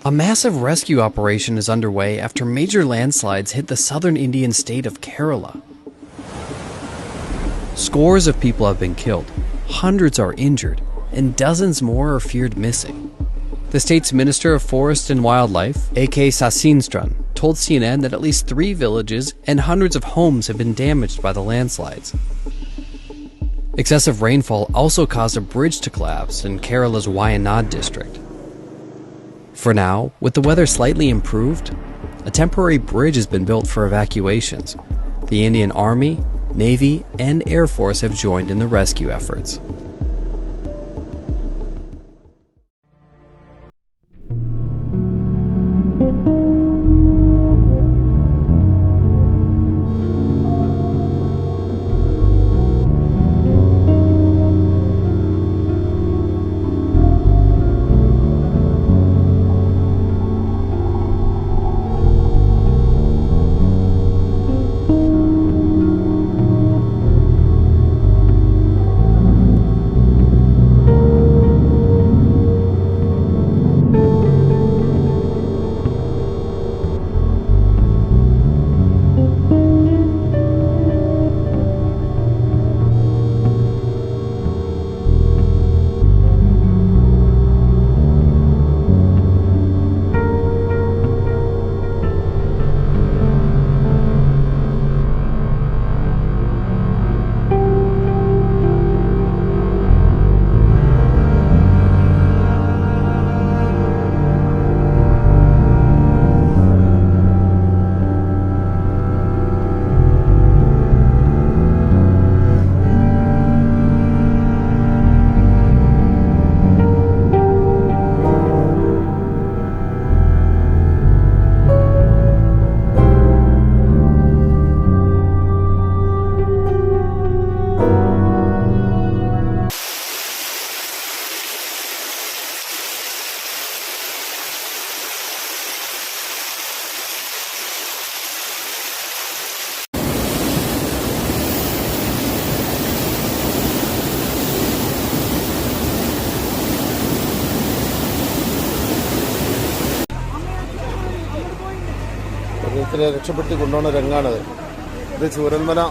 A massive rescue operation is underway after major landslides hit the southern Indian state of Kerala. Scores of people have been killed, hundreds are injured, and dozens more are feared missing. The state's Minister of Forest and Wildlife, A.K. Sasindran, told CNN that at least 3 villages and hundreds of homes have been damaged by the landslides. Excessive rainfall also caused a bridge to collapse in Kerala's Wayanad district. For now, with the weather slightly improved, a temporary bridge has been built for evacuations. The Indian Army, Navy, and Air Force have joined in the rescue efforts. രക്ഷപ്പെടുത്തി കൊണ്ടുപോകുന്ന രംഗാണത്. ഇത് ചൂരൽമല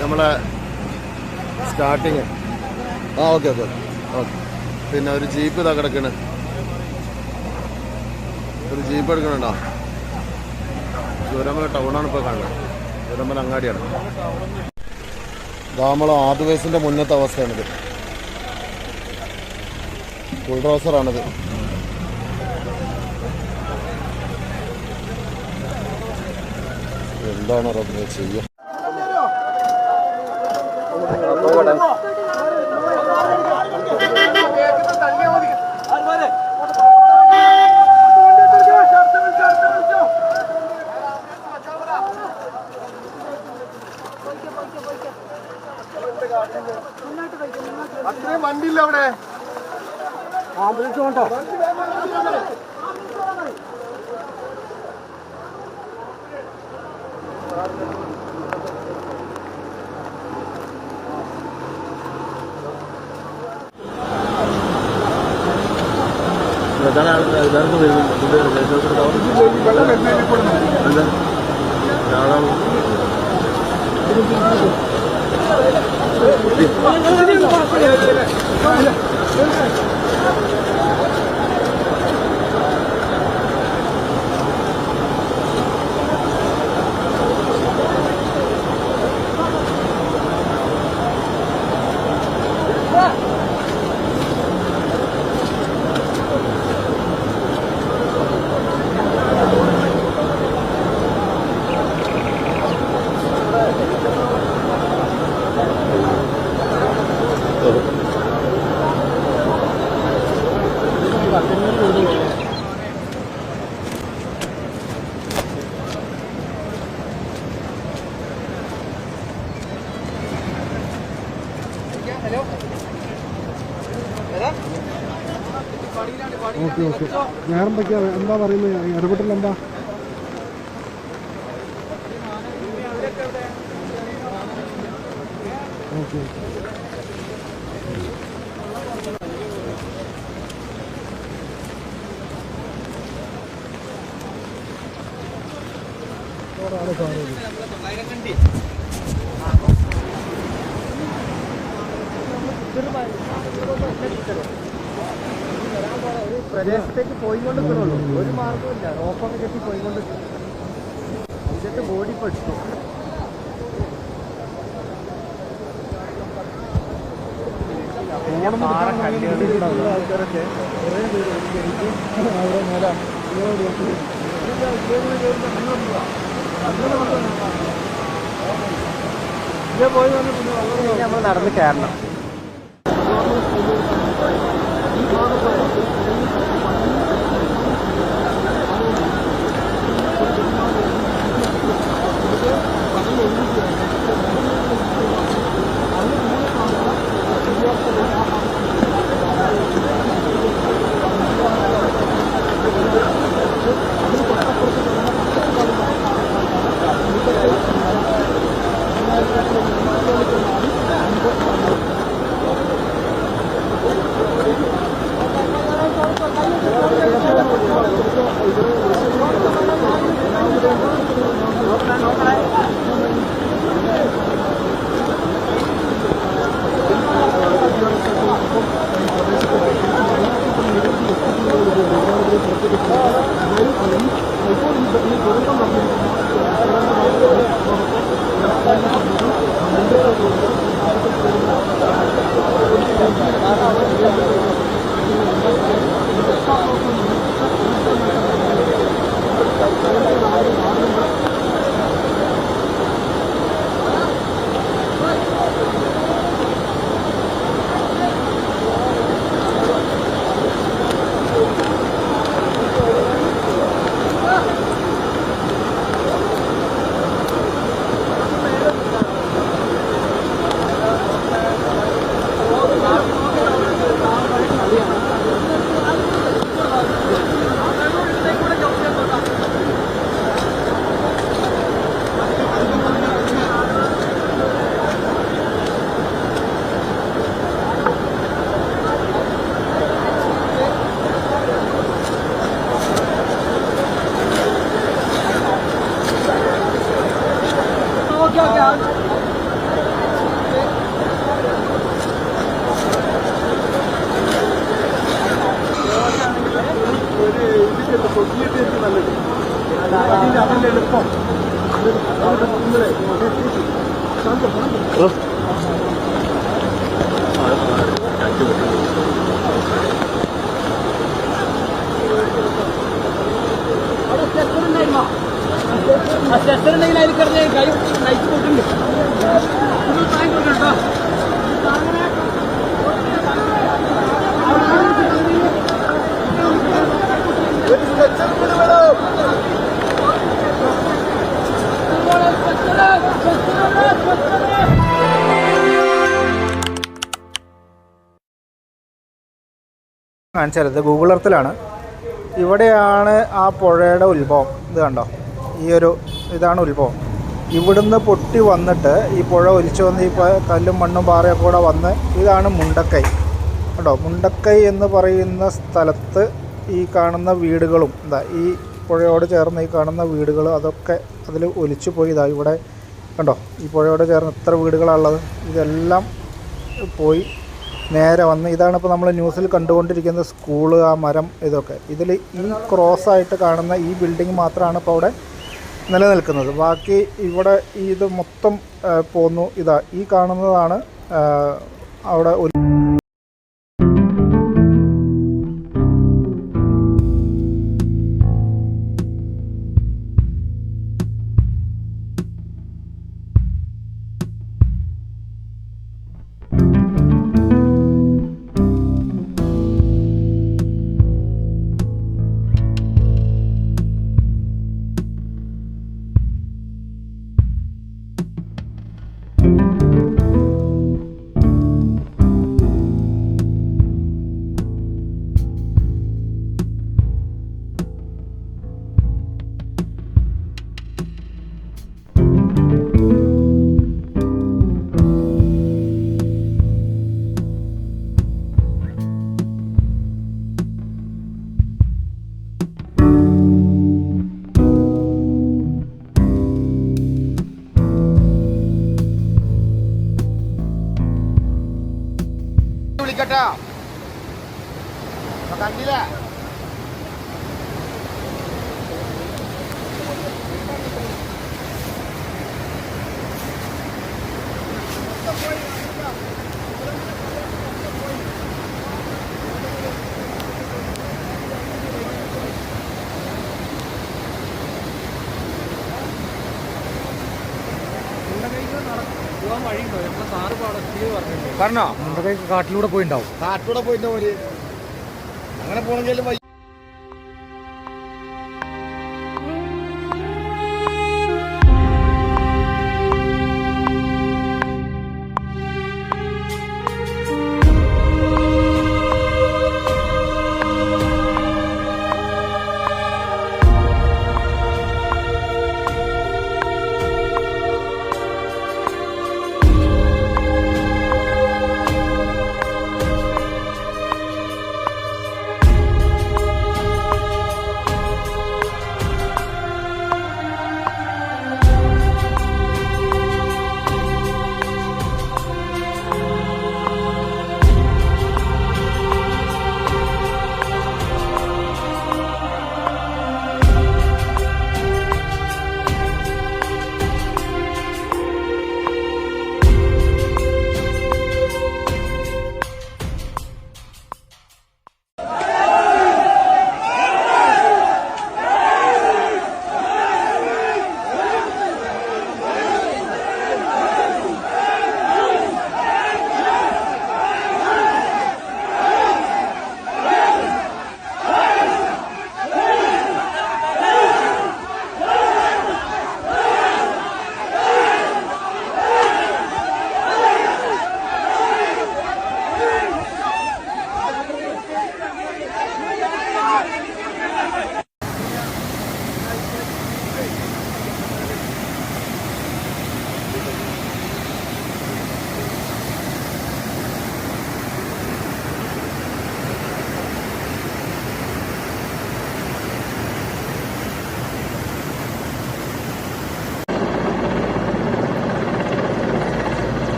നമ്മളെ starting. Okay. പിന്നെ ഒരു jeep ഇതാ കിടക്കണ്. ഒരു jeep എടുക്കണുണ്ടോ? Chooralmala ടൗണാണ് ഇപ്പോൾ കാണുന്നത്. ചൂരൽമല അങ്ങാടിയാണ്. നമ്മളെ ആദിവാസിന്റെ മുന്നത്തെ അവസ്ഥയാണിത്. ബുൾഡോസറാണിത്. എന്താണ് റബ്ബേ ചെയ്യുക? അത്രയും വണ്ടിയില്ല അവിടെ. ആംബുലൻസ് കൊണ്ടോ? Okay okay. വേറെന്തൊക്കെയാ എന്താ പറയുന്നത്? ഇടപെട്ടില്ല എന്താ? ഓക്കെ. പ്രദേശത്തേക്ക് പോയിക്കൊണ്ടിരിക്കണുള്ളൂ, ഒരു മാർഗമില്ല. റോപ്പൊക്കെ കെട്ടി പോയിക്കൊണ്ട് ഇതിട്ട് ബോഡി പെട്ടു. ആൾക്കാരൊക്കെ കുറേ പേര് അവിടെ നില പോയി വന്ന് പിന്നെ നമ്മൾ നടന്ന് കയറണം. എളുപ്പം അതിൽ കിടന്ന് കൈ നയിച്ചു പോയിട്ടുണ്ട്. കാണിച്ചാൽ ഇത് ഗൂഗിൾ എർത്തിലാണ്. ഇവിടെയാണ് ആ പുഴയുടെ ഉത്ഭവം. ഇത് കണ്ടോ, ഇതാണ് ഉത്ഭവം. ഇവിടുന്ന് പൊട്ടി വന്നിട്ട് ഈ പുഴ ഒലിച്ചു വന്ന് ഈ കല്ലും മണ്ണും പാറയൊക്കെ കൂടെ വന്ന് ഇതാണ് മുണ്ടക്കൈ. കേട്ടോ, മുണ്ടക്കൈ എന്ന് പറയുന്ന സ്ഥലത്ത് ഈ കാണുന്ന വീടുകളും ഈ പുഴയോട് ചേർന്ന് ഈ കാണുന്ന വീടുകൾ അതൊക്കെ അതിൽ ഒലിച്ചു പോയി. ഇവിടെ കണ്ടോ, ഈ പുഴയോട് ചേർന്ന് എത്ര വീടുകളാണുള്ളത്. ഇതെല്ലാം പോയി നേരെ വന്ന് ഇതാണിപ്പോൾ നമ്മൾ ന്യൂസിൽ കണ്ടുകൊണ്ടിരിക്കുന്ന സ്കൂള്, ആ മരം, ഇതൊക്കെ. ഇതിൽ ഈ ക്രോസായിട്ട് കാണുന്ന ഈ ബിൽഡിംഗ് മാത്രമാണ് ഇപ്പോൾ അവിടെ നിലനിൽക്കുന്നത്. ബാക്കി ഇവിടെ ഇത് മൊത്തം പോന്നു. ഈ കാണുന്നതാണ് അവിടെ കണ്ടില്ല. പറഞ്ഞോ കാട്ടിലൂടെ പോയിണ്ടാവും. കാട്ടിലൂടെ പോയിട്ടോ പോലെ അങ്ങനെ പോണെങ്കിൽ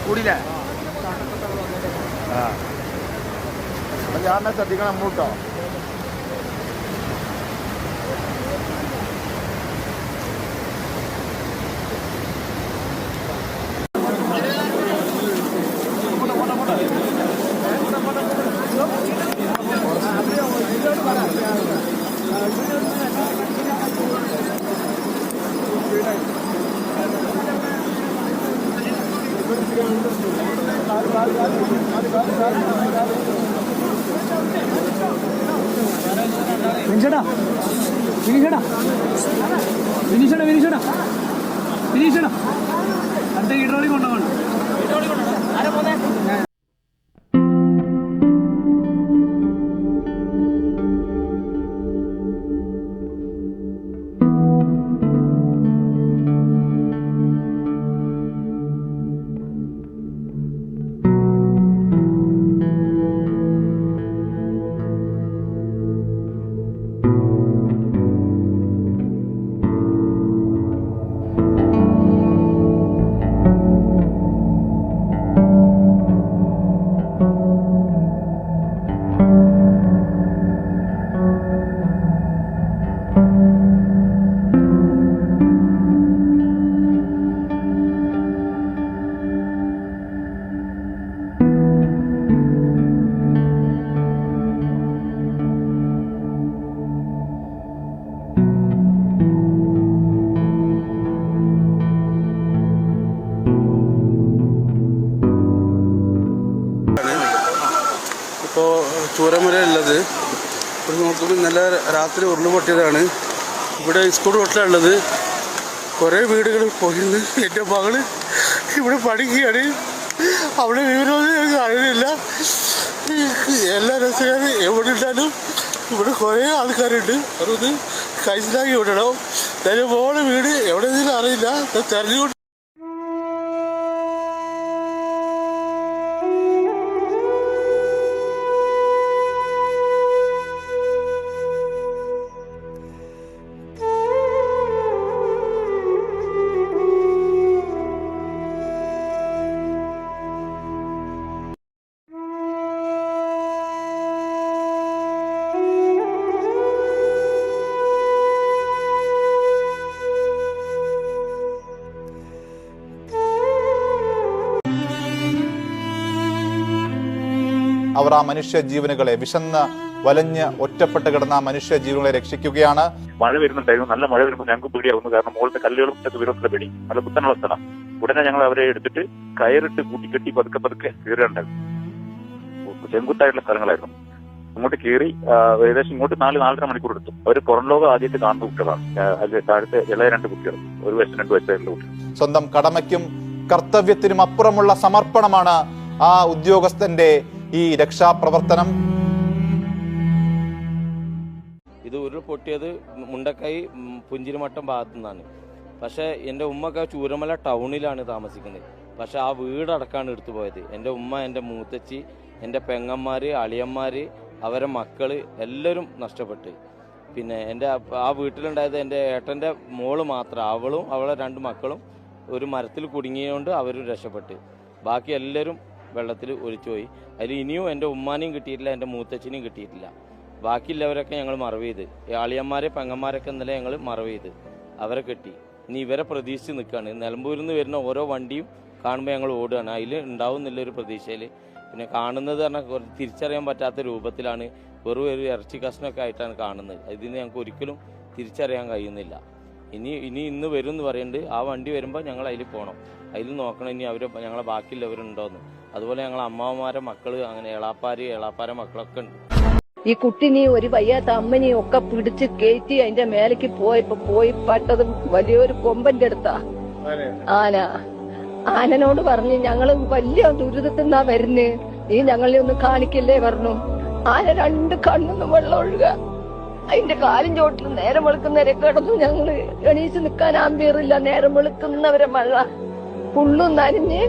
കൂടിയില്ലേ? അപ്പൊ ഞാൻ ശ്രദ്ധിക്കണം അമ്മൂട്ടോ. വിനിഷേടാ വിനിഷേടാ വിനിഷേടാ വിനിഷേടാ വിനീഷേടാ അടുത്ത ഹീഡ്രോളിക് കൊണ്ടുപോകണം. ചൂരമല ഉള്ളത്. ഇവിടെ നോക്കുമ്പോൾ ഇന്നലെ രാത്രി ഉരുളുപൊട്ടിയതാണ്. ഇവിടെ സ്കൂൾ റോട്ടിലുള്ളത്. കുറേ വീടുകൾ പോയിരുന്നു. എൻ്റെ മകള് ഇവിടെ പഠിക്കുകയാണ്. അവിടെ വിവരമൊന്നും അറിയില്ല. എല്ലാ രസക്കാരും എവിടെ ഉണ്ടാലും ഇവിടെ കുറേ ആൾക്കാരുണ്ട്. അതൊന്ന് കഴിച്ചിലാക്കി വിടണം. എൻ്റെ മോളെ വീട് എവിടെയെങ്കിലും അറിയില്ല. തെരഞ്ഞുകൊണ്ട് അവർ ആ മനുഷ്യ ജീവനുകളെ വിശന്ന് വലഞ്ഞ് ഒറ്റപ്പെട്ട് കിടന്ന മനുഷ്യ ജീവനുകളെ രക്ഷിക്കുകയാണ്. മഴ വരുന്നുണ്ടായിരുന്നു. നല്ല മഴ വരുമ്പോൾ ഞങ്ങൾക്ക് പേടിയാവുന്നു. കാരണം മുകളിലത്തെ കല്ലുകളും ഒക്കെ വീരത്തിലെ പേടി നല്ല കുത്തനുള്ള സ്ഥലം. ഉടനെ ഞങ്ങൾ അവരെ എടുത്തിട്ട് കയറിട്ട് കൂട്ടിക്കെട്ടി പതുക്കെ പതുക്കെ കയറുണ്ടായിരുന്നു. ചെങ്കുത്തായിട്ടുള്ള സ്ഥലങ്ങളായിരുന്നു. ഇങ്ങോട്ട് കയറി ഏകദേശം ഇങ്ങോട്ട് 4-4.5 മണിക്കൂർ എടുത്തു. അവർ പുറം ലോകം ആദ്യമായിട്ട് കാണുന്ന കുട്ടികളാണ്. അതിൽ താഴത്തെ ഇളയ 2 കുട്ടികൾ, 1 വയസ്സ് 2 വയസ്സായിട്ടുള്ള കുട്ടികൾ. സ്വന്തം കടമയ്ക്കും കർത്തവ്യത്തിനും അപ്പുറമുള്ള സമർപ്പണമാണ് ആ ഉദ്യോഗസ്ഥന്റെ ഈ രക്ഷാപ്രവർത്തനം. ഇത് ഉരുൾപൊട്ടിയത് മുണ്ടക്കൈ പുഞ്ചിരിമട്ടം ഭാഗത്തു നിന്നാണ്. പക്ഷേ എൻ്റെ ഉമ്മക്ക് ചൂരമല ടൗണിലാണ് താമസിക്കുന്നത്. പക്ഷെ ആ വീടടക്കാണ് എടുത്തു പോയത്. എൻ്റെ ഉമ്മ, എൻ്റെ മൂത്തച്ചി, എൻ്റെ പെങ്ങന്മാർ, അളിയന്മാർ, അവരെ മക്കൾ എല്ലാവരും നഷ്ടപ്പെട്ട്. പിന്നെ എൻ്റെ ആ വീട്ടിലുണ്ടായത് എൻ്റെ ഏട്ടൻ്റെ മോള് മാത്രം. അവളും അവളെ 2 മക്കളും ഒരു മരത്തിൽ കുടുങ്ങിയതുകൊണ്ട് അവരും രക്ഷപ്പെട്ട്. ബാക്കി എല്ലാവരും വെള്ളത്തിൽ ഒലിച്ചുപോയി. അതിൽ ഇനിയും എൻ്റെ ഉമ്മാനെയും കിട്ടിയിട്ടില്ല, എൻ്റെ മൂത്തച്ഛനെയും കിട്ടിയിട്ടില്ല. ബാക്കിയുള്ളവരൊക്കെ ഞങ്ങൾ മറവ് ചെയ്ത്. അളിയന്മാരെ പെങ്ങന്മാരൊക്കെ ഇന്നലെ ഞങ്ങൾ മറവ് ചെയ്ത് അവരെ കെട്ടി. ഇനി ഇവരെ പ്രതീക്ഷിച്ച് നിൽക്കുകയാണ്. നിലമ്പൂരിൽ നിന്ന് വരുന്ന ഓരോ വണ്ടിയും കാണുമ്പോൾ ഞങ്ങൾ ഓടുകയാണ്. അതിൽ ഉണ്ടാവുന്നില്ലൊരു പ്രതീക്ഷയിൽ. പിന്നെ കാണുന്നത് പറഞ്ഞാൽ തിരിച്ചറിയാൻ പറ്റാത്ത രൂപത്തിലാണ്. വെറും ഒരു ഇറച്ചി കഷ്ണമൊക്കെ ആയിട്ടാണ് കാണുന്നത്. ഇതിന് ഞങ്ങൾക്ക് ഒരിക്കലും തിരിച്ചറിയാൻ കഴിയുന്നില്ല. ഇന്ന് വരും എന്ന് പറയുന്നുണ്ട്. ആ വണ്ടി വരുമ്പോൾ ഞങ്ങൾ അതിൽ പോകണം. അതിൽ നോക്കണം ഇനി അവർ ഞങ്ങളെ ബാക്കിയുള്ളവരുണ്ടോയെന്ന്. അതുപോലെ ഞങ്ങളെ അമ്മാവന്മാരെ മക്കൾ, അങ്ങനെ എളാപ്പാരെ മക്കളൊക്കെ ഉണ്ട്. ഈ കുട്ടിനെ ഒരു വയ്യാത്ത അമ്മനെയും ഒക്കെ പിടിച്ച് കയറ്റി അതിന്റെ മേലേക്ക് പോയി പട്ടത് വലിയൊരു കൊമ്പന്റെ അടുത്താ ആനനോട് പറഞ്ഞു, ഞങ്ങള് വലിയ ദുരിതത്തിന്നാ വരുന്നേ, നീ ഞങ്ങളെ ഒന്ന് കാണിക്കല്ലേ പറഞ്ഞു. ആന 2 കണ്ണൊന്നും വെള്ളം ഒഴുക. അതിന്റെ കാലും ചോട്ടിൽ നേരം വെളുക്കുന്നവരെ കിടന്നു. ഞങ്ങള് എണീച്ച് നിൽക്കാൻ ആമ്പിയറില്ല. നേരം വെളുക്കുന്നവരെ മഴ പുള്ളും നനഞ്ഞ്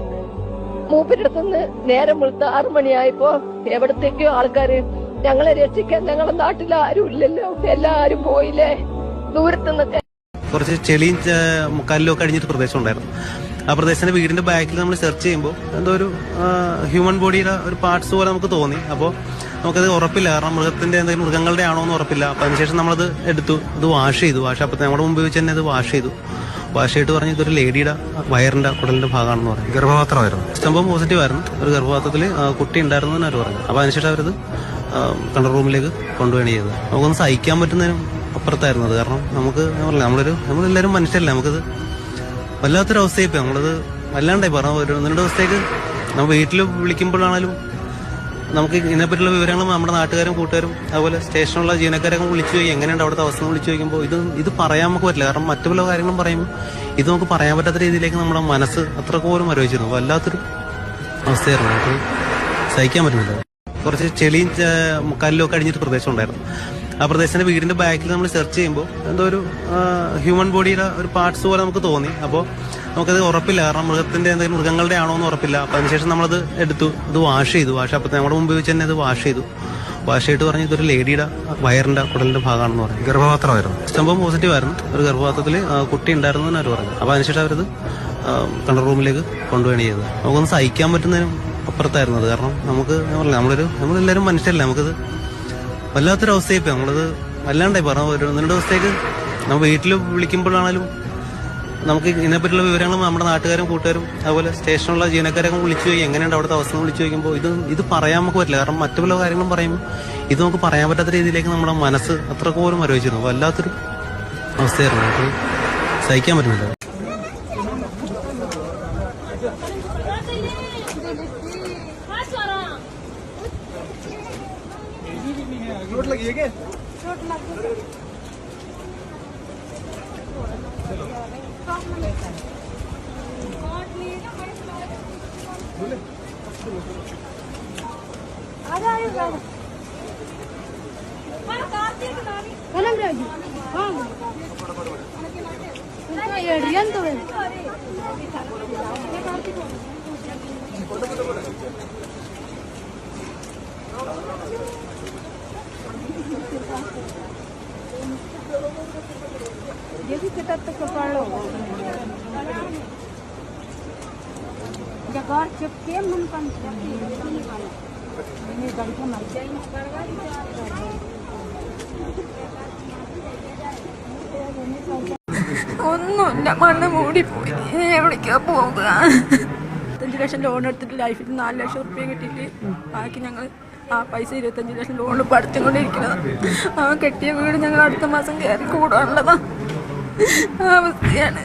മൂപ്പരടുത്തുനിന്ന് നേരം വെളുത്ത 6 മണിയായപ്പോ എവിടത്തേക്കോ ആൾക്കാര് ഞങ്ങളെ രക്ഷിക്കാൻ ഞങ്ങളുടെ നാട്ടിൽ ആരും ഇല്ലല്ലോ, എല്ലാരും പോയില്ലേ ദൂരത്തുനിന്നൊക്കെ. കുറച്ച് ചെളിയും കല്ലും ഒക്കെ അടിഞ്ഞിട്ട് പ്രദേശം ഉണ്ടായിരുന്നു. ആ പ്രദേശത്തിന്റെ വീടിന്റെ ബാക്കിൽ നമ്മൾ സെർച്ച് ചെയ്യുമ്പോൾ എന്തോ ഒരു ഹ്യൂമൻ ബോഡിയുടെ ഒരു പാർട്സ് പോലെ നമുക്ക് തോന്നി. അപ്പോൾ നമുക്കത് ഉറപ്പില്ല, കാരണം മൃഗങ്ങളുടെ ആണോ എന്ന് ഉറപ്പില്ല. അപ്പം അതിനുശേഷം നമ്മളത് എടുത്തു, ഇത് വാഷ് ചെയ്തു. അപ്പോൾ നമ്മുടെ മുമ്പ് വെച്ച് തന്നെ അത് വാഷ് ചെയ്തു. വാഷ് ചെയ്തിട്ട് പറഞ്ഞു ഇതൊരു ലേഡിയുടെ വയറിന്റെ കുടലിന്റെ ഭാഗമാണെന്ന് പറഞ്ഞു. ഗർഭപാത്രമായിരുന്നു. സംഭവം പോസിറ്റീവ് ആയിരുന്നു. ഒരു ഗർഭപാത്രത്തിൽ കുട്ടി ഉണ്ടായിരുന്നു എന്ന് അവർ പറഞ്ഞു. അപ്പോൾ അതിനുശേഷം അവരത് കൺട്രോൾ റൂമിലേക്ക് കൊണ്ടുപോവുകയാണ് ചെയ്തത്. നമുക്കൊന്ന് സഹിക്കാൻ പറ്റുന്നതിനും അപ്പുറത്തായിരുന്നു അത്. കാരണം നമ്മളെല്ലാവരും മനുഷ്യരല്ലേ, നമുക്കത് വല്ലാത്തൊരവസ്ഥയായി പോയി. നമ്മളത് വല്ലാണ്ടായി പറഞ്ഞു. ഒരു 1-2 ദിവസത്തേക്ക് നമ്മൾ വീട്ടിൽ വിളിക്കുമ്പോഴാണെങ്കിലും നമുക്ക് ഇതിനെപ്പറ്റിയുള്ള വിവരങ്ങൾ നമ്മുടെ നാട്ടുകാരും കൂട്ടുകാരും അതുപോലെ സ്റ്റേഷനിലുള്ള ജീവനക്കാരൊക്കെ വിളിച്ചു പോയി എങ്ങനെയുണ്ട് അവിടുത്തെ അവസ്ഥ വിളിച്ചു ചോദിക്കുമ്പോൾ ഇത് പറയാൻ നമുക്ക് പറ്റില്ല. കാരണം മറ്റു പല കാര്യങ്ങളും പറയുമ്പോൾ ഇത് നമുക്ക് പറയാൻ പറ്റാത്ത രീതിയിലേക്ക് നമ്മുടെ മനസ്സ് അത്രക്ക് പോലും മരവിച്ചിരുന്നു. വല്ലാത്തൊരു അവസ്ഥയായിരുന്നു. നമുക്ക് സഹിക്കാൻ പറ്റുന്നില്ല. കുറച്ച് ചെളിയും കല്ലും ഒക്കെ അടിഞ്ഞിട്ട് പ്രദേശം ഉണ്ടായിരുന്നു. ആ പ്രദേശത്തിന്റെ വീടിന്റെ ബാക്കിൽ നമ്മൾ സെർച്ച് ചെയ്യുമ്പോൾ എന്തോ ഒരു ഹ്യൂമൻ ബോഡിയുടെ ഒരു പാർട്സ് പോലെ നമുക്ക് തോന്നി. അപ്പോൾ നമുക്കത് ഉറപ്പില്ല, കാരണം മൃഗങ്ങളുടെ ആണോ എന്ന് ഉറപ്പില്ല. അപ്പം അതിനുശേഷം നമ്മളത് എടുത്തു, ഇത് വാഷ് ചെയ്തു. അപ്പോൾ നമ്മുടെ മുമ്പ് വെച്ച് തന്നെ അത് വാഷ് ചെയ്തു. വാഷ് ചെയ്തിട്ട് പറഞ്ഞു ഇതൊരു ലേഡിയുടെ വയറിന്റെ കുടലിന്റെ ഭാഗമാണെന്ന് പറഞ്ഞു. ഗർഭപാത്രമായിരുന്നു. സംഭവം പോസിറ്റീവ് ആയിരുന്നു. ഒരു ഗർഭപാത്രത്തിൽ കുട്ടി ഉണ്ടായിരുന്നു എന്ന് അവർ പറഞ്ഞു. അപ്പോൾ അതിനുശേഷം അവരത് കൺട്രോൾ റൂമിലേക്ക് കൊണ്ടുപോവുകയാണ് ചെയ്തത്. നമുക്കൊന്ന് സഹിക്കാൻ പറ്റുന്നതിനും അപ്പുറത്തായിരുന്നു അത്. കാരണം നമ്മളെല്ലാവരും മനുഷ്യരല്ലേ, നമുക്കത് വല്ലാത്തൊരവസ്ഥയായി പോയി. നമ്മളത് വല്ലാണ്ടായി പറഞ്ഞു. ഒരു 1-2 ദിവസത്തേക്ക് നമ്മൾ വീട്ടിൽ വിളിക്കുമ്പോഴാണെങ്കിലും നമുക്ക് ഇതിനെപ്പറ്റിയുള്ള വിവരങ്ങൾ നമ്മുടെ നാട്ടുകാരും കൂട്ടുകാരും അതുപോലെ സ്റ്റേഷനിലുള്ള ജീവനക്കാരൊക്കെ വിളിച്ചു പോയി എങ്ങനെയുണ്ട് അവിടുത്തെ അവസ്ഥ വിളിച്ചു ചോദിക്കുമ്പോൾ ഇത് പറയാൻ നമുക്ക് പറ്റില്ല. കാരണം മറ്റു പല കാര്യങ്ങളും പറയുമ്പോൾ ഇത് നമുക്ക് പറയാൻ പറ്റാത്ത രീതിയിലേക്ക് നമ്മുടെ മനസ്സ് അത്രക്ക് പോലും മരവിച്ചിരുന്നു. വല്ലാത്തൊരു അവസ്ഥയായിരുന്നു. നമുക്ക് സഹിക്കാൻ പറ്റുന്നില്ല. ഒന്നുമില്ല, മണ്ണ് മൂടിപ്പോയി. എവിടേക്കാ പോകുക? 25 ലക്ഷം ലോൺ എടുത്തിട്ട് ലൈഫിൽ 4 ലക്ഷം റുപ്യ കിട്ടിയിട്ട് ബാക്കി ഞങ്ങൾ ആ പൈസ 25 ലക്ഷം ലോൺ പഠിച്ചുകൊണ്ടിരിക്കുന്നതാണ്. ആ കെട്ടിയ വീട് ഞങ്ങൾ അടുത്ത മാസം കയറി കൂടാനുള്ളതാണ്. ആ അവസ്ഥയാണ്.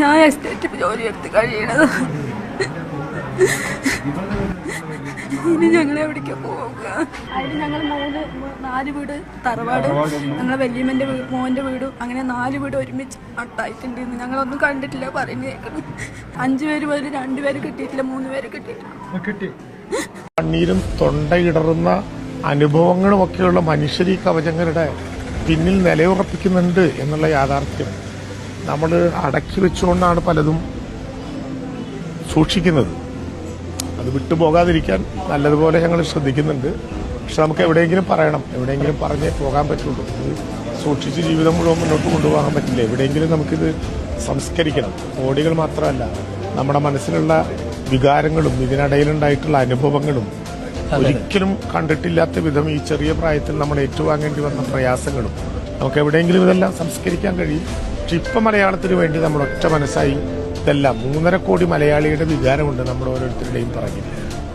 ഞാൻ എസ്റ്റേറ്റ് ജോലി എടുത്ത് കഴിയണത്. ഇനി ഞങ്ങൾ എവിടേക്കാ പോവുക? അതിന് ഞങ്ങൾ 4 വീട് തറവാട്, ഞങ്ങളെ വല്യമ്മൻ്റെ മോൻ്റെ വീടും അങ്ങനെ 4 വീട് ഒരുമിച്ച് അട്ടായിട്ടുണ്ട്. ഞങ്ങളൊന്നും കണ്ടിട്ടില്ല, പറയുന്നത് കേൾക്കുന്നു. 5 പേര് മുതൽ 2 പേര് കിട്ടിയിട്ടില്ല, 3 പേര് കിട്ടിയിട്ടില്ല. കണ്ണീരും തൊണ്ടയിടറുന്ന അനുഭവങ്ങളും ഒക്കെയുള്ള മനുഷ്യർ ഈ കവചങ്ങളുടെ പിന്നിൽ നിലയുറപ്പിക്കുന്നുണ്ട് എന്നുള്ള യാഥാർത്ഥ്യം നമ്മൾ അടക്കി വെച്ചുകൊണ്ടാണ് പലതും സൂക്ഷിക്കുന്നത്. അത് വിട്ടുപോകാതിരിക്കാൻ നല്ലതുപോലെ ഞങ്ങൾ ശ്രദ്ധിക്കുന്നുണ്ട്. പക്ഷെ നമുക്ക് എവിടെയെങ്കിലും പറയണം, എവിടെയെങ്കിലും പറഞ്ഞേ പോകാൻ പറ്റുള്ളൂ. ഇത് സൂക്ഷിച്ച് ജീവിതം മുഴുവൻ മുന്നോട്ട് കൊണ്ടുപോകാൻ പറ്റില്ല. എവിടെയെങ്കിലും നമുക്കിത് സംസ്കരിക്കണം. കോടികൾ മാത്രമല്ല, നമ്മുടെ മനസ്സിലുള്ള വികാരങ്ങളും ഇതിനിടയിലുണ്ടായിട്ടുള്ള അനുഭവങ്ങളും ഒരിക്കലും കണ്ടിട്ടില്ലാത്ത വിധം ഈ ചെറിയ പ്രായത്തിൽ നമ്മൾ ഏറ്റുവാങ്ങേണ്ടി വന്ന പ്രയാസങ്ങളും നമുക്ക് എവിടെയെങ്കിലും ഇതെല്ലാം സംസ്കരിക്കാൻ കഴിയും. പക്ഷെ ഇപ്പം മലയാളത്തിന് വേണ്ടി നമ്മൾ ഒറ്റ മനസ്സായി ഇതെല്ലാം 3.5 കോടി മലയാളിയുടെ വികാരമുണ്ട് നമ്മുടെ ഓരോരുത്തരുടെയും പറഞ്ഞ്.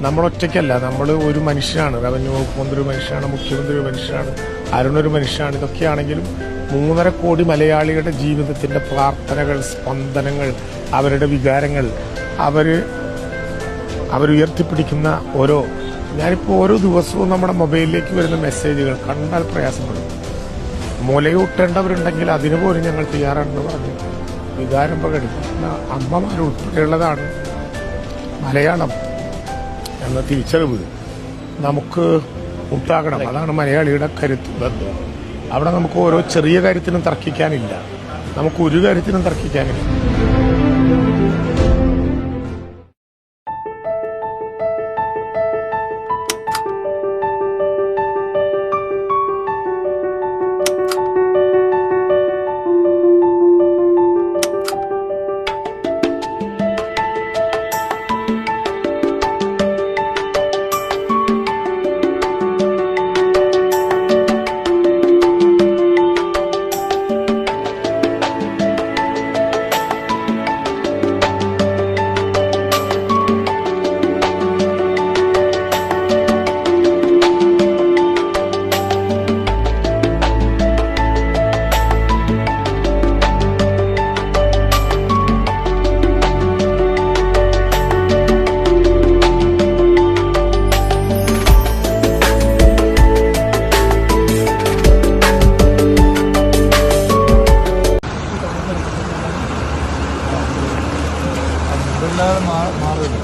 നമ്മളൊറ്റയ്ക്കല്ല, നമ്മൾ ഒരു മനുഷ്യനാണ്. റവന്യൂ വകുപ്പ് മന്ത്രി ഒരു മനുഷ്യനാണ്, മുഖ്യമന്ത്രി ഒരു മനുഷ്യനാണ്, അരുണൊരു മനുഷ്യനാണ്. ഇതൊക്കെയാണെങ്കിലും 3.5 കോടി മലയാളികളുടെ ജീവിതത്തിന്റെ പ്രാർത്ഥനകൾ, സ്പന്ദനങ്ങൾ, അവരുടെ വികാരങ്ങൾ, അവരുയർത്തിപ്പിടിക്കുന്ന ഞാനിപ്പോൾ ഓരോ ദിവസവും നമ്മുടെ മൊബൈലിലേക്ക് വരുന്ന മെസ്സേജുകൾ കണ്ടാൽ പ്രയാസപ്പെടും. മുലയൂട്ടേണ്ടവരുണ്ടെങ്കിൽ അതിനു പോലും ഞങ്ങൾ തയ്യാറാണെന്ന് പറഞ്ഞു വികാരം പ്രകടിപ്പിക്കുന്ന അമ്മമാരുൾപ്പെടെയുള്ളതാണ് മലയാളം എന്ന തിരിച്ചറിവ് നമുക്ക് ഉണ്ടാകണം. അതാണ് മലയാളിയുടെ കരുത്ത് ബന്ധം. അവിടെ നമുക്ക് ഓരോ ചെറിയ കാര്യത്തിനും തർക്കിക്കാനില്ല, നമുക്ക് ഒരു കാര്യത്തിനും തർക്കിക്കാനില്ല.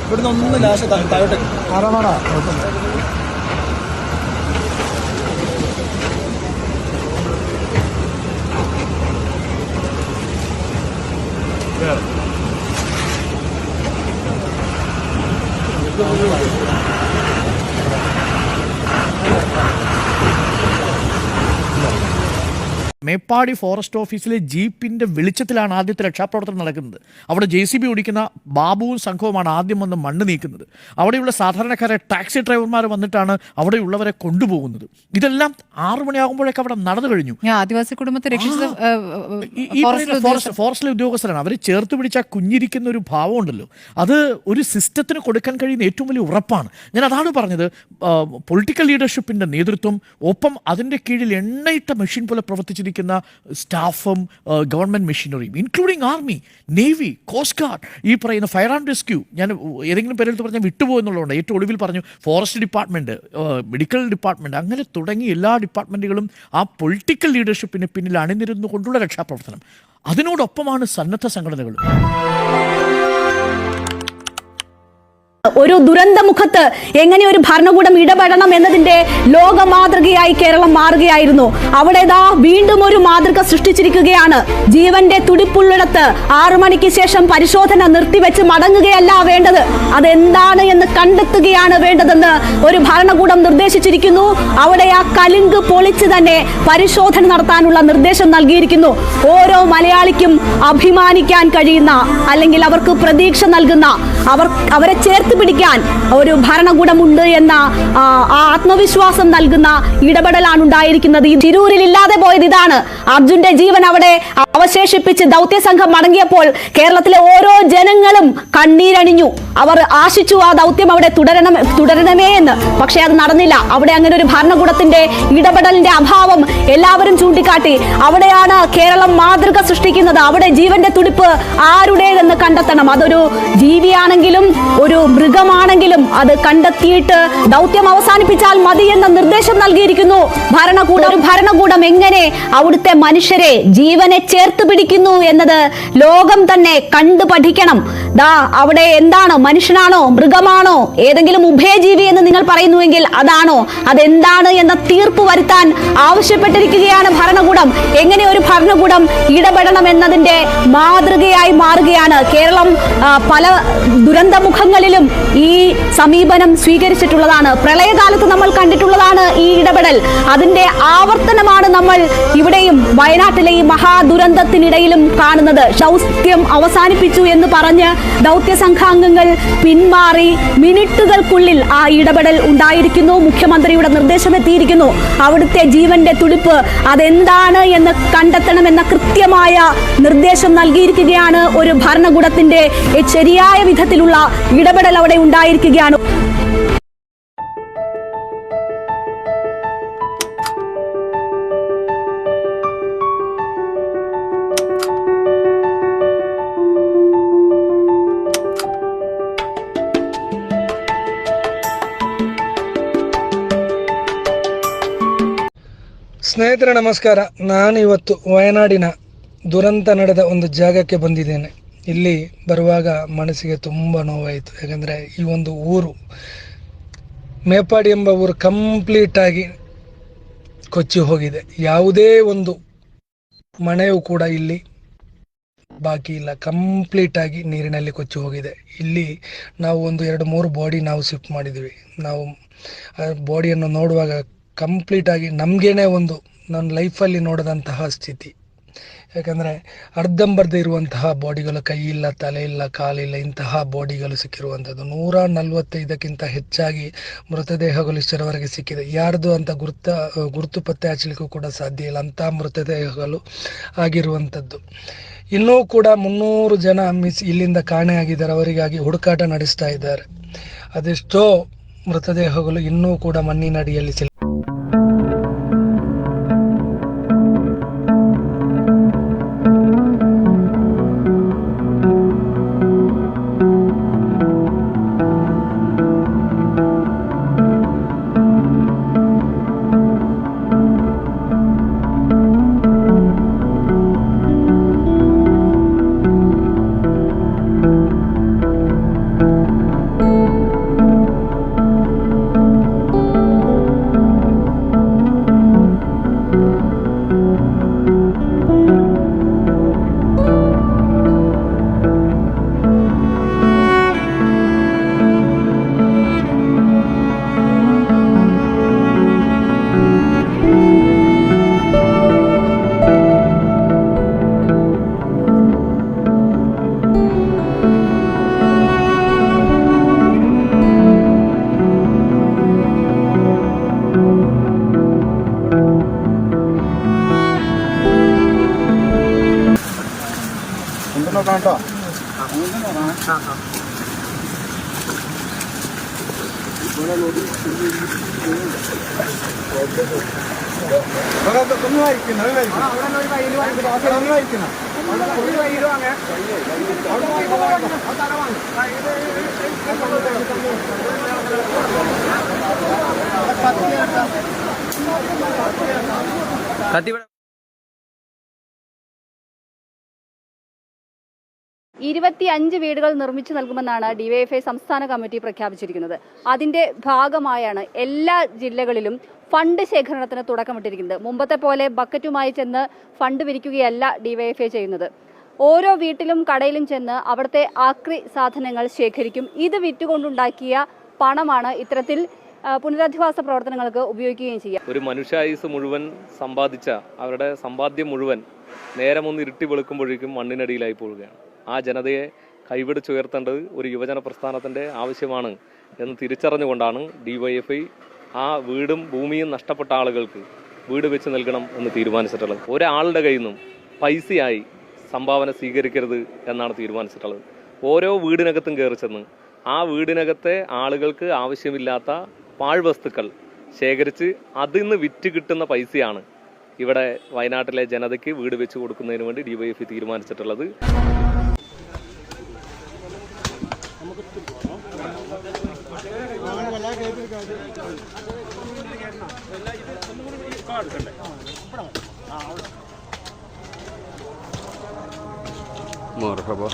ഇവിടുന്ന് ഒന്ന് ലാസ്റ്റ് താഴോട്ട് ആരാണോടാ മേപ്പാടി ഫോറസ്റ്റ് ഓഫീസിലെ ജീപ്പിൻ്റെ വെളിച്ചത്തിലാണ് ആദ്യത്തെ രക്ഷാപ്രവർത്തനം നടക്കുന്നത്. അവിടെ JCB ഓടിക്കുന്ന ബാബുവും സംഘവുമാണ് ആദ്യം വന്ന് മണ്ണ് നീക്കുന്നത്. അവിടെയുള്ള സാധാരണക്കാരെ ടാക്സി ഡ്രൈവർമാർ വന്നിട്ടാണ് അവിടെയുള്ളവരെ കൊണ്ടുപോകുന്നത്. ഇതെല്ലാം 6 മണിയാകുമ്പോഴേക്ക് അവിടെ നടന്നു കഴിഞ്ഞു. ആദിവാസി കുടുംബത്തെ ഫോറസ്റ്റിലെ ഉദ്യോഗസ്ഥരാണ്. അവർ ചേർത്ത് പിടിച്ച കുഞ്ഞിരിക്കുന്ന ഒരു ഭാവം ഉണ്ടല്ലോ, അത് ഒരു സിസ്റ്റത്തിന് കൊടുക്കാൻ കഴിയുന്ന ഏറ്റവും വലിയ ഉറപ്പാണ്. ഞാൻ അതാണ് പറഞ്ഞത്, പൊളിറ്റിക്കൽ ലീഡർഷിപ്പിൻ്റെ നേതൃത്വം, ഒപ്പം അതിൻ്റെ കീഴിൽ എണ്ണയിട്ട മെഷീൻ പോലെ പ്രവർത്തിച്ചിരിക്കുന്ന ഉപയോഗിക്കുന്ന സ്റ്റാഫും ഗവൺമെൻറ് മെഷീനറിയും, including army, navy, coast guard, ഈ പറയുന്ന ഫയർ ആൻഡ് റെസ്ക്യൂ, ഞാൻ ഏതെങ്കിലും പേരെടുത്ത് പറഞ്ഞാൽ വിട്ടുപോയെന്നുള്ളതുകൊണ്ട് ഏറ്റവും ഒടുവിൽ പറഞ്ഞു ഫോറസ്റ്റ് ഡിപ്പാർട്ട്മെൻറ്റ്, മെഡിക്കൽ ഡിപ്പാർട്ട്മെൻറ്റ്, അങ്ങനെ തുടങ്ങി എല്ലാ ഡിപ്പാർട്ട്മെൻറ്റുകളും ആ പൊളിറ്റിക്കൽ ലീഡർഷിപ്പിന് പിന്നിൽ അണിനിരുന്നു കൊണ്ടുള്ള രക്ഷാപ്രവർത്തനം. അതിനോടൊപ്പമാണ് സന്നദ്ധ സംഘടനകൾ. ഒരു ദുരന്തമുഖത്ത് എങ്ങനെ ഒരു ഭരണകൂടം ഇടപെടണം എന്നതിന്റെ ലോക മാതൃകയായി കേരളം മാറുകയായിരുന്നു. അവിടെ വീണ്ടും ഒരു മാതൃക സൃഷ്ടിച്ചിരിക്കുകയാണ്. ജീവന്റെ തുടിപ്പുള്ളിടത്ത് 6 മണിക്ക് ശേഷം പരിശോധന നിർത്തിവെച്ച് മടങ്ങുകയല്ല വേണ്ടത്, അതെന്താണ് എന്ന് കണ്ടെത്തുകയാണ് വേണ്ടതെന്ന് ഒരു ഭരണകൂടം നിർദ്ദേശിച്ചിരിക്കുന്നു. അവിടെ ആ കലുങ്ക് പൊളിച്ച് തന്നെ പരിശോധന നടത്താനുള്ള നിർദ്ദേശം നൽകിയിരിക്കുന്നു. ഓരോ മലയാളിക്കും അഭിമാനിക്കാൻ കഴിയുന്ന, അല്ലെങ്കിൽ അവർക്ക് പ്രതീക്ഷ നൽകുന്ന, അവരെ ചേർത്ത് പിടിക്കാൻ ഒരു ഭരണകൂടമുണ്ട് എന്ന ആത്മവിശ്വാസം നൽകുന്ന ഇടപെടലാണ് ഉണ്ടായിരിക്കുന്നത്. ഈ തിരൂരിൽ ഇല്ലാതെ പോയത് ഇതാണ്. അർജുന്റെ ജീവൻ അവിടെ അവശേഷിപ്പിച്ച് ദൗത്യസംഘം മടങ്ങിയപ്പോൾ കേരളത്തിലെ ഓരോ ജനങ്ങളും കണ്ണീരണിഞ്ഞു. അവർ ആശിച്ചു ആ ദൗത്യം അവിടെ തുടരണമേ എന്ന്. പക്ഷേ അത് നടന്നില്ല. അവിടെ അങ്ങനെ ഒരു ഭരണകൂടത്തിന്റെ ഇടപെടലിന്റെ അഭാവം എല്ലാവരും ചൂണ്ടിക്കാട്ടി. അവിടെയാണ് കേരളം മാതൃക സൃഷ്ടിക്കുന്നത്. അവിടെ ജീവന്റെ തുടിപ്പ് ആരുടേതെന്ന് കണ്ടെത്തണം. അതൊരു ജീവിയാണെങ്കിലും ഒരു മൃഗമാണെങ്കിലും അത് കണ്ടെത്തിയിട്ട് ദൗത്യം അവസാനിപ്പിച്ചാൽ മതി എന്ന നിർദ്ദേശം നൽകിയിരിക്കുന്നു ഭരണകൂടം എങ്ങനെ അവിടുത്തെ മനുഷ്യരെ, ജീവനെ ചേർത്ത് പിടിക്കുന്നു എന്നത് ലോകം തന്നെ കണ്ടു പഠിക്കണം. അവിടെ എന്താണ്, മനുഷ്യനാണോ മൃഗമാണോ ഏതെങ്കിലും ഉഭയജീവി എന്ന് നിങ്ങൾ പറയുന്നുവെങ്കിൽ അതാണോ, അതെന്താണ് എന്ന തീർപ്പ് വരുത്താൻ ആവശ്യപ്പെട്ടിരിക്കുകയാണ് ഭരണകൂടം. എങ്ങനെ ഒരു ഭരണകൂടം ഇടപെടണം എന്നതിന്റെ മാതൃകയായി മാറുകയാണ് കേരളം. പല ദുരന്തമുഖങ്ങളിലും ഈ സമീപനം സ്വീകരിച്ചിട്ടുള്ളതാണ്. പ്രളയകാലത്ത് നമ്മൾ കണ്ടിട്ടുള്ളതാണ് ഈ ഇടപെടൽ. അതിന്റെ ആവർത്തനമാണ് നമ്മൾ ഇവിടെയും വയനാട്ടിലെ ഈ മഹാദുരന്തത്തിനിടയിലും കാണുന്നത്. ദൗത്യം അവസാനിപ്പിച്ചു എന്ന് പറഞ്ഞ് ദൗത്യ സംഘാംഗങ്ങൾ പിന്മാറി മിനിറ്റുകൾക്കുള്ളിൽ ആ ഇടപെടൽ ഉണ്ടായിരിക്കുന്നു. മുഖ്യമന്ത്രിയുടെ നിർദ്ദേശം എത്തിയിരിക്കുന്നു. അവിടുത്തെ ജീവന്റെ തുടിപ്പ് അതെന്താണ് എന്ന് കണ്ടെത്തണമെന്ന കൃത്യമായ നിർദ്ദേശം നൽകിയിരിക്കുകയാണ്. ഒരു ഭരണകൂടത്തിന്റെ ശരിയായ വിധത്തിലുള്ള ഇടപെടൽ അവിടെ ഉണ്ടായിരിക്കുകയാണ്. ಸ್ನೇಹಿತರೆ ನಮಸ್ಕಾರ. ನಾನು ಇವತ್ತು ವಯನಾಡಿನ ದುರಂತ ನಡೆದ ಒಂದು ಜಾಗಕ್ಕೆ ಬಂದಿದ್ದೇನೆ. ಇಲ್ಲಿ ಬರುವಾಗ ಮನಸ್ಸಿಗೆ ತುಂಬ ನೋವಾಯಿತು. ಯಾಕಂದರೆ ಈ ಒಂದು ಊರು ಮೇಪಾಡಿ ಎಂಬ ಊರು ಕಂಪ್ಲೀಟಾಗಿ ಕೊಚ್ಚಿ ಹೋಗಿದೆ. ಯಾವುದೇ ಒಂದು ಮನೆಯೂ ಕೂಡ ಇಲ್ಲಿ ಬಾಕಿ ಇಲ್ಲ. ಕಂಪ್ಲೀಟಾಗಿ ನೀರಿನಲ್ಲಿ ಕೊಚ್ಚಿ ಹೋಗಿದೆ. ಇಲ್ಲಿ ನಾವು ಒಂದು 2-3 ಬಾಡಿ ನಾವು ಶಿಫ್ಟ್ ಮಾಡಿದ್ವಿ. ನಾವು ಬಾಡಿಯನ್ನು ನೋಡುವಾಗ ಕಂಪ್ಲೀಟಾಗಿ ನಮಗೇನೆ ಒಂದು ನನ್ನ ಲೈಫಲ್ಲಿ ನೋಡಿದಂತಹ ಸ್ಥಿತಿ. ಯಾಕಂದರೆ ಅರ್ಧಂಬರ್ಧ ಇರುವಂತಹ ಬಾಡಿಗಳು, ಕೈ ಇಲ್ಲ, ತಲೆ ಇಲ್ಲ, ಕಾಲಿಲ್ಲ, ಇಂತಹ ಬಾಡಿಗಳು ಸಿಕ್ಕಿರುವಂಥದ್ದು. 145ಕ್ಕಿಂತ ಹೆಚ್ಚಾಗಿ ಮೃತದೇಹಗಳು ಇಷ್ಟರವರೆಗೆ ಸಿಕ್ಕಿದೆ. ಯಾರ್ದು ಅಂತ ಗುರುತು ಪತ್ತೆ ಹಚ್ಚಲಿಕ್ಕೂ ಕೂಡ ಸಾಧ್ಯ ಇಲ್ಲ, ಅಂತಹ ಮೃತದೇಹಗಳು ಆಗಿರುವಂಥದ್ದು. ಇನ್ನೂ ಕೂಡ 300 ಜನ ಇಲ್ಲಿಂದ ಕಾಣೆಯಾಗಿದ್ದಾರೆ. ಅವರಿಗಾಗಿ ಹುಡುಕಾಟ ನಡೆಸ್ತಾ ಇದ್ದಾರೆ. ಅದೆಷ್ಟೋ ಮೃತದೇಹಗಳು ಇನ್ನೂ ಕೂಡ ಮಣ್ಣಿನಡಿಯಲ್ಲಿ കേട്ടോ. ഒന്ന് വായിക്കുന്നു ഒന്ന് വായിക്കണം കത്തിവിടെ 25 വീടുകൾ നിർമ്മിച്ചു നൽകുമെന്നാണ് ഡിവൈഎഫ്ഐ സംസ്ഥാന കമ്മിറ്റി പ്രഖ്യാപിച്ചിരിക്കുന്നത്. അതിന്റെ ഭാഗമായാണ് എല്ലാ ജില്ലകളിലും ഫണ്ട് ശേഖരണത്തിന് തുടക്കമിട്ടിരിക്കുന്നത്. മുമ്പത്തെ പോലെ ബക്കറ്റുമായി ചെന്ന് ഫണ്ട് പിരിക്കുകയല്ല ഡിവൈഎഫ്ഐ ചെയ്യുന്നത്. ഓരോ വീട്ടിലും കടയിലും ചെന്ന് അവിടുത്തെ ആക്രി സാധനങ്ങൾ ശേഖരിക്കും. ഇത് വിറ്റുകൊണ്ടുണ്ടാക്കിയ പണമാണ് ഇത്തരത്തിൽ പുനരധിവാസ പ്രവർത്തനങ്ങൾക്ക് ഉപയോഗിക്കുകയും ചെയ്യാം. ഒരു മനുഷ്യായുസ് മുഴുവൻ സമ്പാദിച്ച അവരുടെ സമ്പാദ്യം മുഴുവൻ നേരമൊന്ന് ഇരുട്ടി വെളുക്കുമ്പോഴേക്കും മണ്ണിനടിയിലായി പോവുകയാണ്. ആ ജനതയെ കൈപിടിച്ചുയർത്തേണ്ടത് ഒരു യുവജന പ്രസ്ഥാനത്തിൻ്റെ ആവശ്യമാണ് എന്ന് തിരിച്ചറിഞ്ഞുകൊണ്ടാണ് ഡിവൈഎഫ്ഐ ആ വീടും ഭൂമിയും നഷ്ടപ്പെട്ട ആളുകൾക്ക് വീട് വെച്ച് നൽകണം എന്ന് തീരുമാനിച്ചിട്ടുള്ളത്. ഒരാളുടെ കയ്യിൽ നിന്നും പൈസയായി സംഭാവന സ്വീകരിക്കരുത് എന്നാണ് തീരുമാനിച്ചിട്ടുള്ളത്. ഓരോ വീടിനകത്തും കയറി ചെന്ന് ആ വീടിനകത്തെ ആളുകൾക്ക് ആവശ്യമില്ലാത്ത പാഴ്വസ്തുക്കൾ ശേഖരിച്ച് അതിൽ നിന്ന് വിറ്റ് കിട്ടുന്ന പൈസയാണ് ഇവിടെ വയനാട്ടിലെ ജനതയ്ക്ക് വീട് വെച്ച് കൊടുക്കുന്നതിന് വേണ്ടി ഡിവൈഎഫ്ഐ തീരുമാനിച്ചിട്ടുള്ളത്. مرحبا.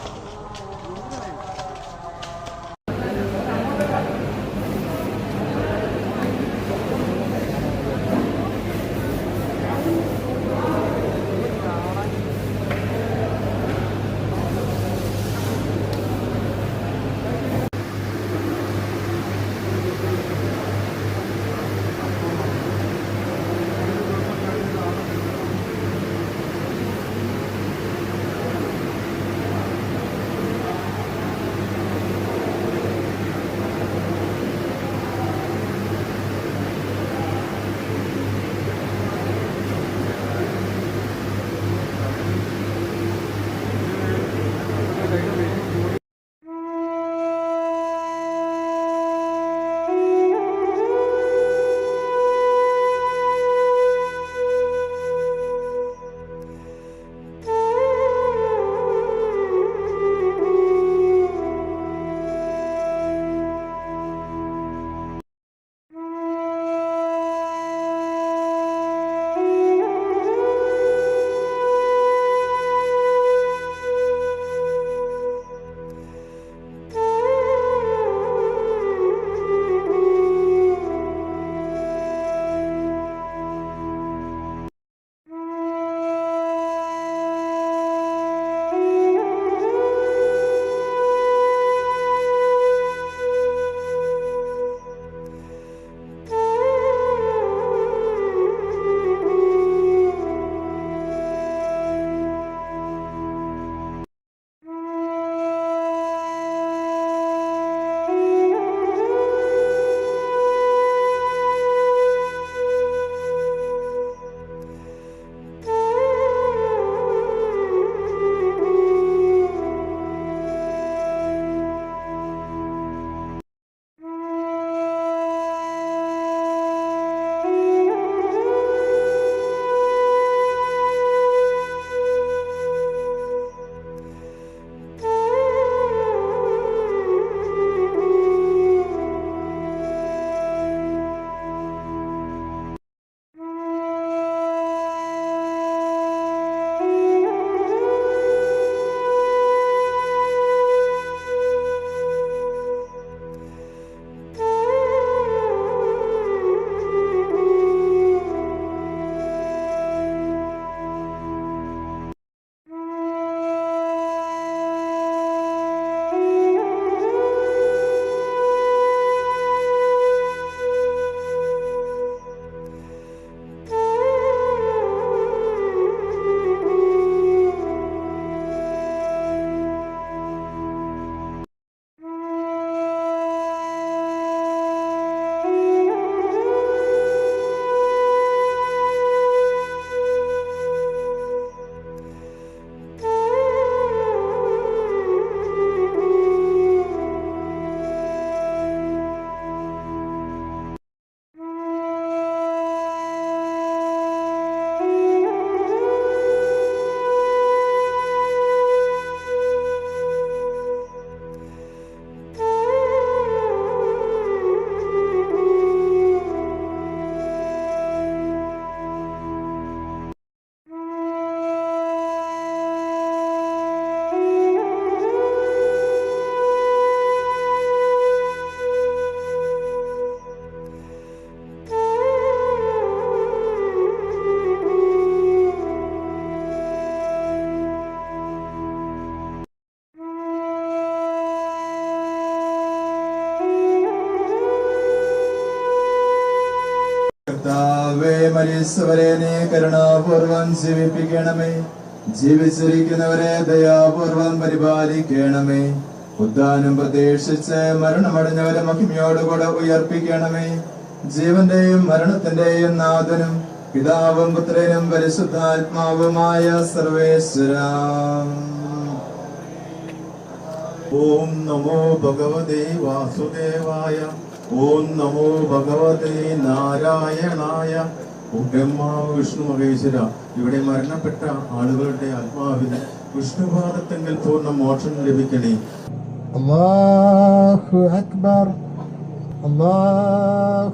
മരിച്ചവരെ നീ കരുണാപൂർവം ജീവിപ്പിക്കണമേ. ജീവിച്ചിരിക്കുന്നവരെ ദയാപൂർവം പരിപാലിക്കണമേ. ഉദ്ധാനം പ്രതീക്ഷിച്ച് മരണമടഞ്ഞവരെ മഹിമയോടുകൂടെ ഉയർപ്പിക്കണമേ. ജീവന്റെയും മരണത്തിന്റെയും നാഥനും പിതാവും പുത്രനും പരിശുദ്ധാത്മാവുമായ സർവേശ്വരാ. ഓം നമോ ഭഗവതേ വാസുദേവായ. ഓം നമോ ഭഗവതേ നാരായണായ. ഓം ബ്രഹ്മാവ് വിഷ്ണു മഹേശ്വര. ഇവിടെ മരണപ്പെട്ട ആളുകളുടെ ആത്മാവിന് വിഷ്ണുപാദത്തെങ്കിൽ പൂർണ്ണ മോക്ഷം ലഭിക്കണേ. അല്ലാഹു അക്ബർ. അല്ലാഹു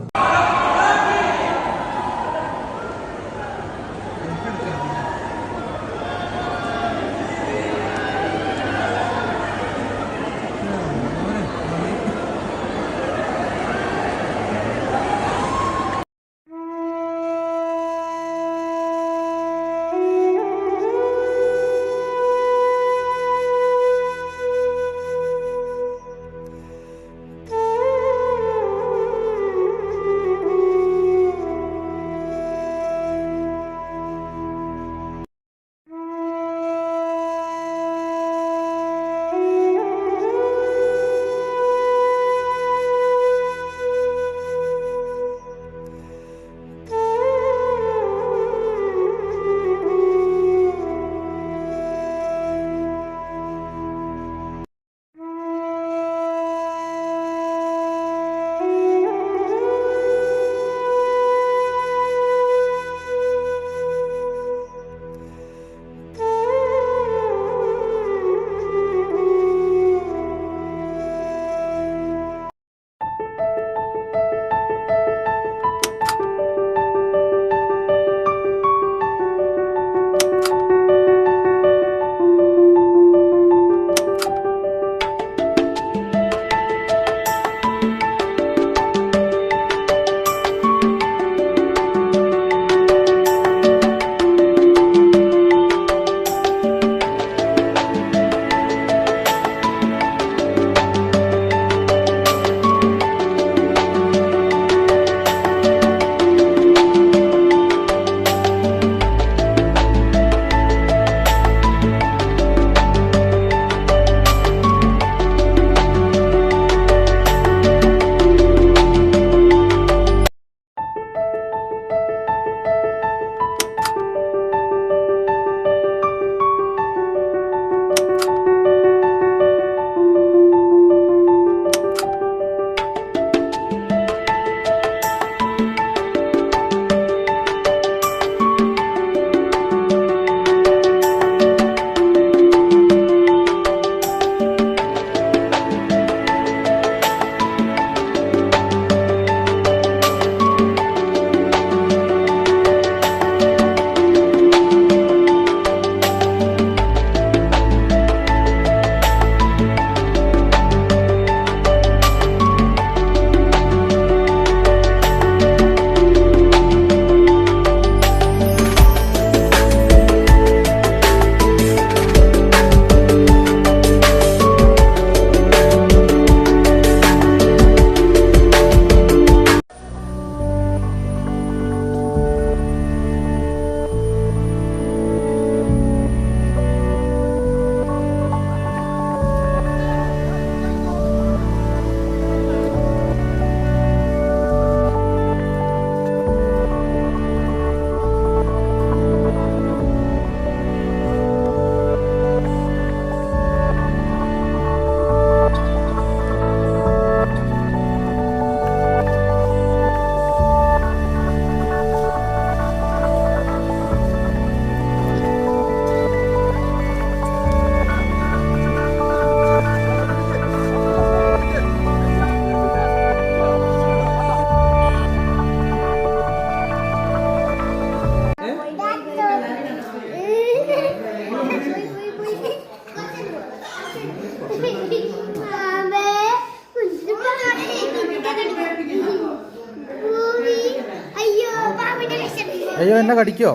അയ്യോ എന്നെ കടിക്കോ?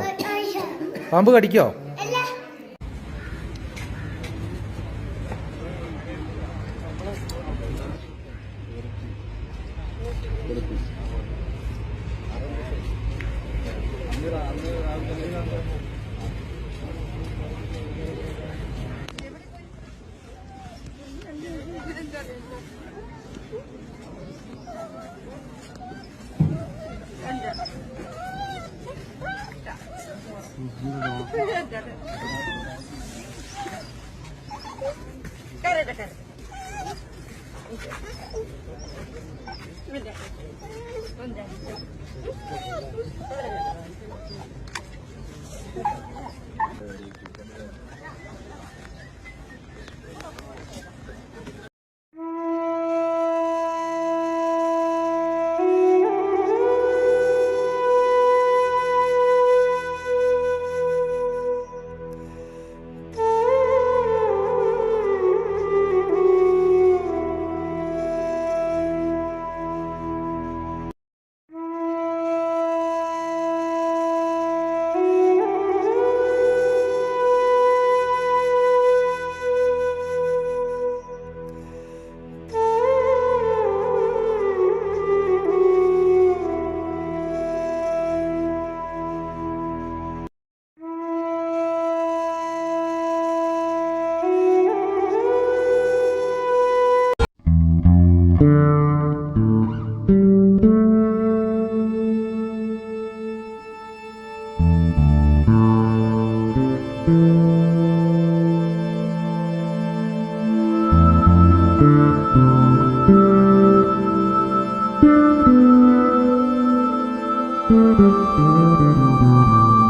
പാമ്പ് കടിക്കോ? Thank you.